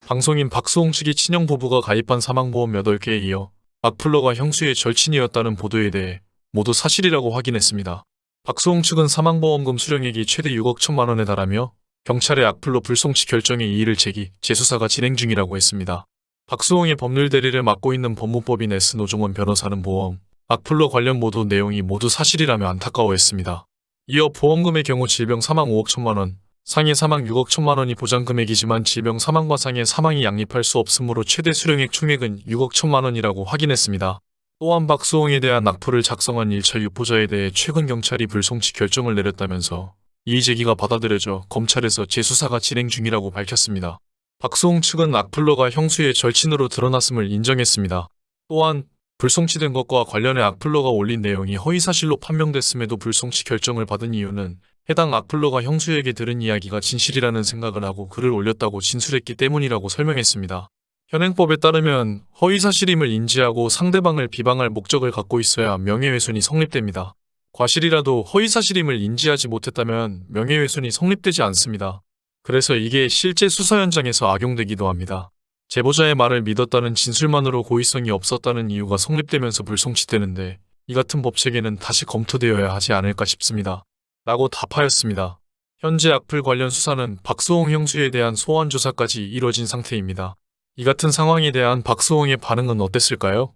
방송인 박수홍 측이 친형 부부가 가입한 사망보험 8개에 이어 악플러가 형수의 절친이었다는 보도에 대해 모두 사실이라고 확인했습니다. 박수홍 측은 사망보험금 수령액이 최대 6억 1천만 원에 달하며 경찰의 악플러 불송치 결정에 이의를 제기 재수사가 진행 중이라고 했습니다. 박수홍의 법률 대리를 맡고 있는 법무법인 S노종원 변호사는 보험, 악플러 관련 모두 내용이 모두 사실이라며 안타까워했습니다. 이어 보험금의 경우 질병 사망 5억 1천만 원, 상해 사망 6억 1천만 원이 보장금액이지만 질병 사망과 상해 사망이 양립할 수 없으므로 최대 수령액 총액은 6억 1천만 원이라고 확인했습니다. 또한 박수홍에 대한 악플을 작성한 일차 유포자에 대해 최근 경찰이 불송치 결정을 내렸다면서 이의 제기가 받아들여져 검찰에서 재수사가 진행 중이라고 밝혔습니다. 박수홍 측은 악플러가 형수의 절친으로 드러났음을 인정했습니다. 또한 불송치된 것과 관련해 악플러가 올린 내용이 허위사실로 판명됐음에도 불송치 결정을 받은 이유는 해당 악플러가 형수에게 들은 이야기가 진실이라는 생각을 하고 글을 올렸다고 진술했기 때문이라고 설명했습니다. 현행법에 따르면 허위사실임을 인지하고 상대방을 비방할 목적을 갖고 있어야 명예훼손이 성립됩니다. 과실이라도 허위사실임을 인지하지 못했다면 명예훼손이 성립되지 않습니다. 그래서 이게 실제 수사 현장에서 악용되기도 합니다. 제보자의 말을 믿었다는 진술만으로 고의성이 없었다는 이유가 성립되면서 불송치되는데 이 같은 법체계는 다시 검토되어야 하지 않을까 싶습니다. 라고 답하였습니다. 현재 악플 관련 수사는 박수홍 형수에 대한 소환 조사까지 이뤄진 상태입니다. 이 같은 상황에 대한 박수홍의 반응은 어땠을까요?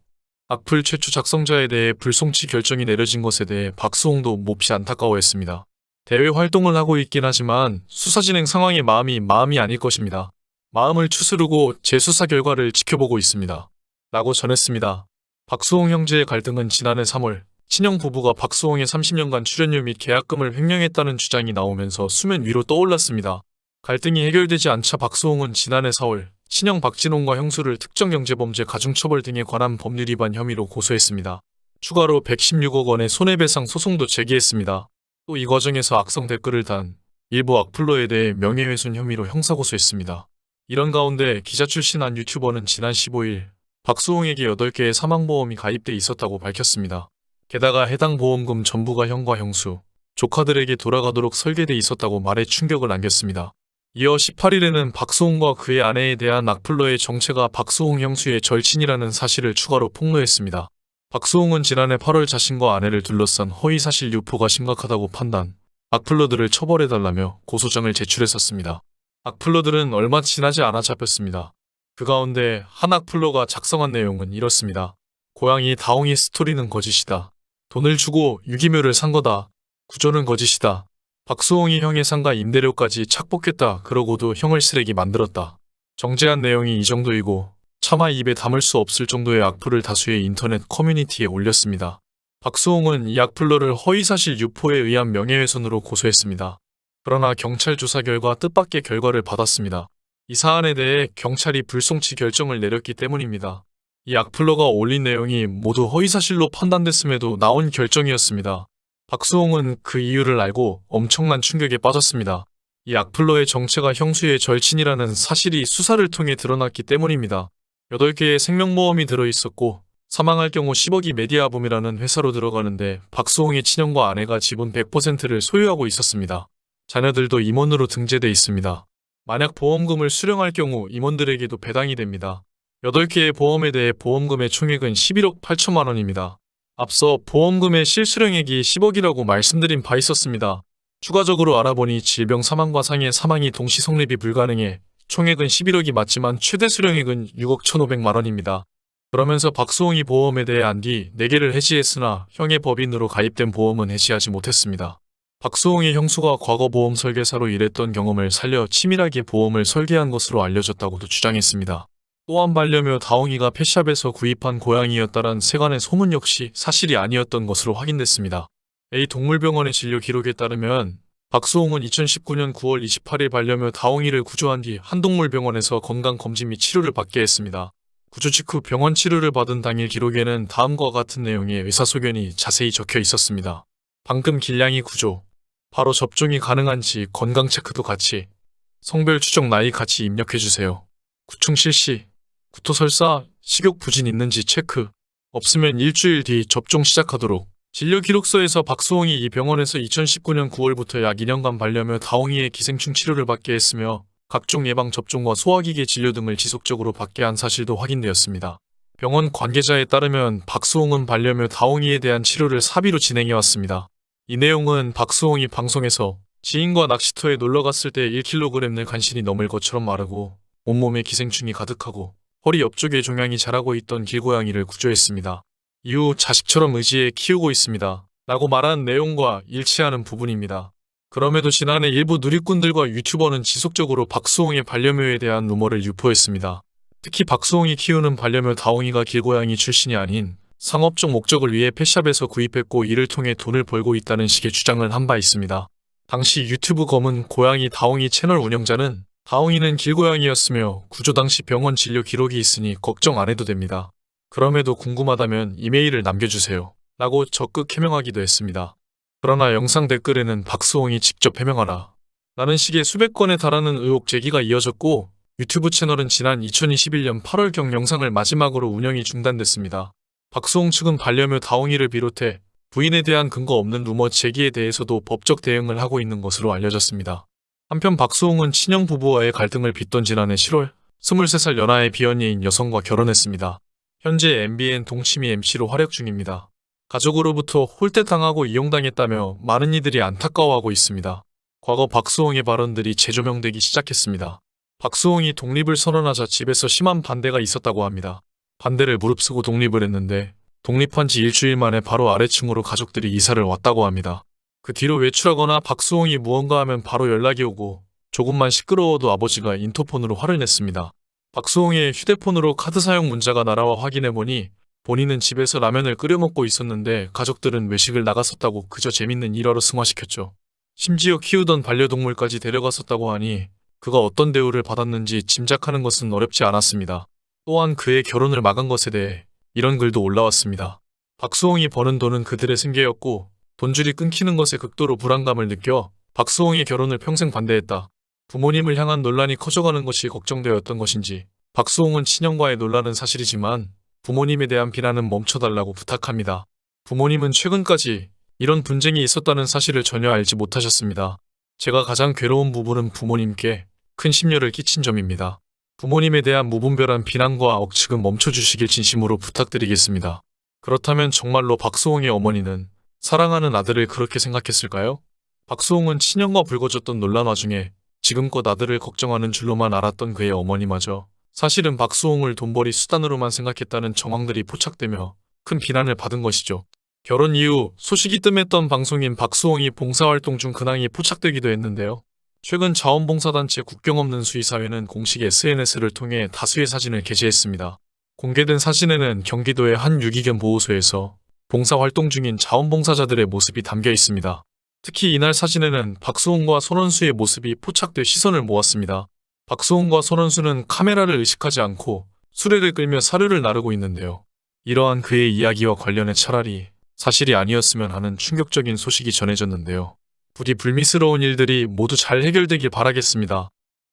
악플 최초 작성자에 대해 불송치 결정이 내려진 것에 대해 박수홍도 몹시 안타까워했습니다. 대외 활동을 하고 있긴 하지만 수사 진행 상황에 마음이 아닐 것입니다. 마음을 추스르고 재수사 결과를 지켜보고 있습니다. 라고 전했습니다. 박수홍 형제의 갈등은 지난해 3월 친형 부부가 박수홍의 30년간 출연료 및 계약금을 횡령했다는 주장이 나오면서 수면 위로 떠올랐습니다. 갈등이 해결되지 않자 박수홍은 지난해 4월 친형 박진홍과 형수를 특정경제범죄 가중처벌 등에 관한 법률 위반 혐의로 고소했습니다. 추가로 116억 원의 손해배상 소송도 제기했습니다. 또 이 과정에서 악성 댓글을 단 일부 악플러에 대해 명예훼손 혐의로 형사고소했습니다. 이런 가운데 기자 출신 한 유튜버는 지난 15일 박수홍에게 8개의 사망보험이 가입돼 있었다고 밝혔습니다. 게다가 해당 보험금 전부가 형과 형수, 조카들에게 돌아가도록 설계돼 있었다고 말해 충격을 안겼습니다. 이어 18일에는 박수홍과 그의 아내에 대한 악플러의 정체가 박수홍 형수의 절친이라는 사실을 추가로 폭로했습니다. 박수홍은 지난해 8월 자신과 아내를 둘러싼 허위사실 유포가 심각하다고 판단, 악플러들을 처벌해달라며 고소장을 제출했었습니다. 악플러들은 얼마 지나지 않아 잡혔습니다. 그 가운데 한 악플러가 작성한 내용은 이렇습니다. 고양이 다홍이 스토리는 거짓이다. 돈을 주고 유기묘를 산 거다. 구조는 거짓이다. 박수홍이 형의 상가 임대료까지 착복했다. 그러고도 형을 쓰레기 만들었다. 정제한 내용이 이 정도이고 차마 입에 담을 수 없을 정도의 악플을 다수의 인터넷 커뮤니티에 올렸습니다. 박수홍은 이 악플러를 허위사실 유포에 의한 명예훼손으로 고소했습니다. 그러나 경찰 조사 결과 뜻밖의 결과를 받았습니다. 이 사안에 대해 경찰이 불송치 결정을 내렸기 때문입니다. 이 악플러가 올린 내용이 모두 허위사실로 판단됐음에도 나온 결정이었습니다. 박수홍은 그 이유를 알고 엄청난 충격에 빠졌습니다. 이 악플러의 정체가 형수의 절친이라는 사실이 수사를 통해 드러났기 때문입니다. 8개의 생명보험이 들어있었고 사망할 경우 10억이 메디아붐이라는 회사로 들어가는데 박수홍의 친형과 아내가 지분 100%를 소유하고 있었습니다. 자녀들도 임원으로 등재돼 있습니다. 만약 보험금을 수령할 경우 임원들에게도 배당이 됩니다. 8개의 보험에 대해 보험금의 총액은 11억 8천만 원입니다. 앞서 보험금의 실수령액이 10억이라고 말씀드린 바 있었습니다. 추가적으로 알아보니 질병 사망과 상해 사망이 동시 성립이 불가능해 총액은 11억이 맞지만 최대 수령액은 6억 1,500만 원입니다. 그러면서 박수홍이 보험에 대해 안 뒤 4개를 해지했으나 형의 법인으로 가입된 보험은 해지하지 못했습니다. 박수홍의 형수가 과거 보험 설계사로 일했던 경험을 살려 치밀하게 보험을 설계한 것으로 알려졌다고도 주장했습니다. 또한 반려묘 다홍이가 펫샵에서 구입한 고양이였다란 세간의 소문 역시 사실이 아니었던 것으로 확인됐습니다. A 동물병원의 진료 기록에 따르면 박수홍은 2019년 9월 28일 반려묘 다홍이를 구조한 뒤 한동물병원에서 건강검진 및 치료를 받게 했습니다. 구조 직후 병원 치료를 받은 당일 기록에는 다음과 같은 내용의 의사소견이 자세히 적혀 있었습니다. 방금 길냥이 구조, 바로 접종이 가능한지 건강 체크도 같이, 성별 추적 나이 같이 입력해주세요. 구충 실시, 구토 설사, 식욕 부진 있는지 체크, 없으면 일주일 뒤 접종 시작하도록. 진료 기록서에서 박수홍이 이 병원에서 2019년 9월부터 약 2년간 반려묘 다홍이의 기생충 치료를 받게 했으며 각종 예방접종과 소화기계 진료 등을 지속적으로 받게 한 사실도 확인되었습니다. 병원 관계자에 따르면 박수홍은 반려묘 다홍이에 대한 치료를 사비로 진행해왔습니다. 이 내용은 박수홍이 방송에서 지인과 낚시터에 놀러갔을 때 1kg 늘 간신히 넘을 것처럼 마르고 온몸에 기생충이 가득하고 허리 옆쪽에 종양이 자라고 있던 길고양이를 구조했습니다. 이후 자식처럼 의지해 키우고 있습니다. 라고 말한 내용과 일치하는 부분입니다. 그럼에도 지난해 일부 누리꾼들과 유튜버는 지속적으로 박수홍의 반려묘에 대한 루머를 유포했습니다. 특히 박수홍이 키우는 반려묘 다홍이가 길고양이 출신이 아닌 상업적 목적을 위해 펫샵에서 구입했고 이를 통해 돈을 벌고 있다는 식의 주장을 한 바 있습니다. 당시 유튜브 검은 고양이 다홍이 채널 운영자는 다홍이는 길고양이였으며 구조 당시 병원 진료 기록이 있으니 걱정 안 해도 됩니다. 그럼에도 궁금하다면 이메일을 남겨주세요. 라고 적극 해명하기도 했습니다. 그러나 영상 댓글에는 박수홍이 직접 해명하라 라는 식의 수백 건에 달하는 의혹 제기가 이어졌고 유튜브 채널은 지난 2021년 8월경 영상을 마지막으로 운영이 중단됐습니다. 박수홍 측은 반려묘 다홍이를 비롯해 부인에 대한 근거 없는 루머 제기에 대해서도 법적 대응을 하고 있는 것으로 알려졌습니다. 한편 박수홍은 친형 부부와의 갈등을 빚던 지난해 7월 23살 연하의 비연예인 여성과 결혼했습니다. 현재 MBN 동치미 MC로 활약 중입니다. 가족으로부터 홀대당하고 이용당했다며 많은 이들이 안타까워하고 있습니다. 과거 박수홍의 발언들이 재조명되기 시작했습니다. 박수홍이 독립을 선언하자 집에서 심한 반대가 있었다고 합니다. 반대를 무릅쓰고 독립을 했는데 독립한 지 일주일 만에 바로 아래층으로 가족들이 이사를 왔다고 합니다. 그 뒤로 외출하거나 박수홍이 무언가 하면 바로 연락이 오고 조금만 시끄러워도 아버지가 인터폰으로 화를 냈습니다. 박수홍의 휴대폰으로 카드 사용 문자가 날아와 확인해보니 본인은 집에서 라면을 끓여 먹고 있었는데 가족들은 외식을 나갔었다고 그저 재밌는 일화로 승화시켰죠. 심지어 키우던 반려동물까지 데려갔었다고 하니 그가 어떤 대우를 받았는지 짐작하는 것은 어렵지 않았습니다. 또한 그의 결혼을 막은 것에 대해 이런 글도 올라왔습니다. 박수홍이 버는 돈은 그들의 생계였고 돈줄이 끊기는 것에 극도로 불안감을 느껴 박수홍의 결혼을 평생 반대했다. 부모님을 향한 논란이 커져가는 것이 걱정되었던 것인지 박수홍은 친형과의 논란은 사실이지만 부모님에 대한 비난은 멈춰달라고 부탁합니다. 부모님은 최근까지 이런 분쟁이 있었다는 사실을 전혀 알지 못하셨습니다. 제가 가장 괴로운 부분은 부모님께 큰 심려를 끼친 점입니다. 부모님에 대한 무분별한 비난과 억측은 멈춰주시길 진심으로 부탁드리겠습니다. 그렇다면 정말로 박수홍의 어머니는 사랑하는 아들을 그렇게 생각했을까요? 박수홍은 친형과 불거졌던 논란 와중에 지금껏 아들을 걱정하는 줄로만 알았던 그의 어머니마저 사실은 박수홍을 돈벌이 수단으로만 생각했다는 정황들이 포착되며 큰 비난을 받은 것이죠. 결혼 이후 소식이 뜸했던 방송인 박수홍이 봉사활동 중 근황이 포착되기도 했는데요. 최근 자원봉사단체 국경없는 수의사회는 공식 SNS를 통해 다수의 사진을 게재했습니다. 공개된 사진에는 경기도의 한 유기견 보호소에서 봉사활동 중인 자원봉사자들의 모습이 담겨 있습니다. 특히 이날 사진에는 박수홍과 손원수의 모습이 포착돼 시선을 모았습니다. 박수홍과 손원수는 카메라를 의식하지 않고 수레를 끌며 사료를 나르고 있는데요. 이러한 그의 이야기와 관련해 차라리 사실이 아니었으면 하는 충격적인 소식이 전해졌는데요. 부디 불미스러운 일들이 모두 잘 해결되길 바라겠습니다.